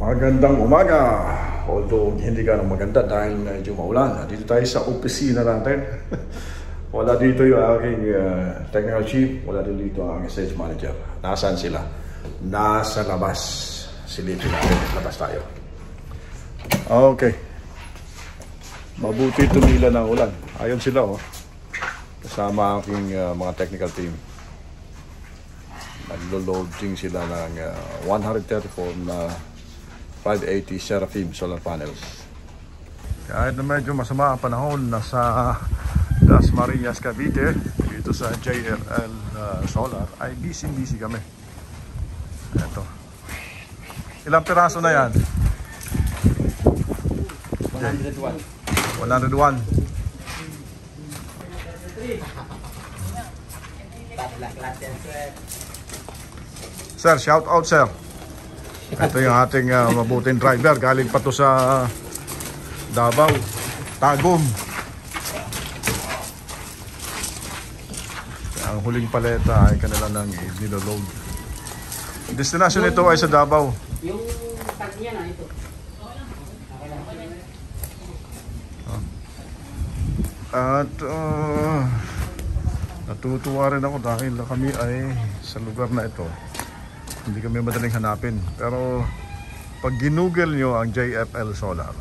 Magandang umaga. Although hindi ka maganda dahil medyo maulan. Dito tayo sa opisina natin. Wala dito yung aking technical chief. Wala dito ang sales manager. Nasaan sila? Nasa labas. Silipin natin. Labas tayo. Okay. Mabuti tumila ng ulan. Ayun sila oh. Kasama aking mga technical team. Naglo-loading sila ng 134 na 580 Seraphim solar panels. Kahit na medyo masama ang panahon, nasa Dasmariñas, Cavite, dito sa JFL Solar, ay busy kami. Ito. Ilang piraso na yan? 101. 101. Sir, shout out sir. Ito yung ating mabuting driver. Galing pa to sa Davao, Tagum. Ang huling paleta ay kanila nang niloload. Destination nito ay sa Davao. Yung tag niya na ito. At natutuwa rin ako dahil kami ay sa lugar na ito. Hindi kami madaling hanapin. Pero pag ginugel nyo ang JFL Solar,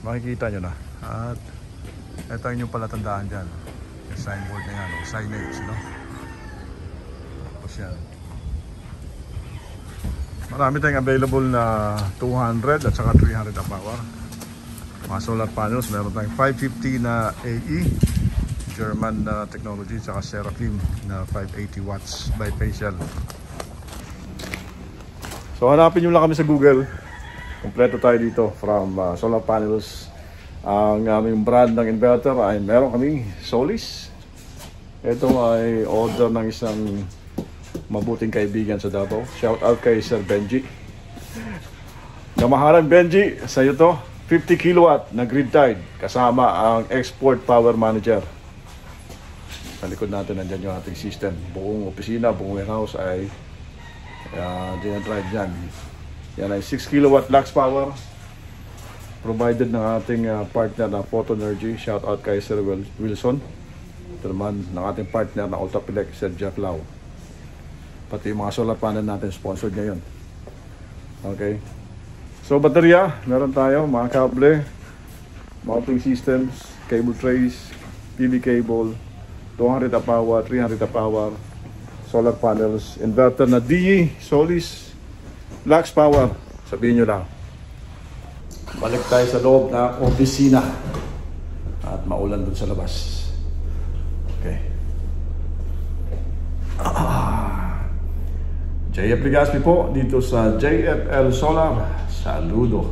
makikita nyo na. At ito yung palatandaan dyan. Yung signboard na yan, signage, tapos yan. Marami tayong available na 200 at saka 300 amp hour. Mga solar panels, meron tayong 550 na AE German technology, saka Seraphim na 580 watts bifacial. So hanapin nyo lang kami sa Google. Kompleto tayo dito from solar panels. Ang aming brand ng inverter ay meron kami Solis. Ito ay order ng isang mabuting kaibigan sa Davao. Shout out kay Sir Benji. Kamahalan Benji, sa iyo to. 50 kilowatt na grid tied kasama ang export power manager. Sa likod natin nandyan yung ating system. Buong opisina, buong warehouse ay dinadrive dyan. Yan ay 6 kilowatt lux power provided ng ating partner na Photo Energy. Shout out kay Sir Wilson. Ito naman ng ating partner na Ultrapilec, Sir Jeff Lau. Pati yung mga solar panel natin sponsored ngayon. Okay. So baterya, meron tayo mga kable, mounting systems, cable trays, PV cable, 200 amp hour, 300 amp hour, solar panels, inverter na DE, Solis, Lux Power. Sabihin nyo lang. Balik tayo sa loob na opisina. At maulan dun sa labas. Okay. JF Legaspi po dito sa JFL Solar. Saludo.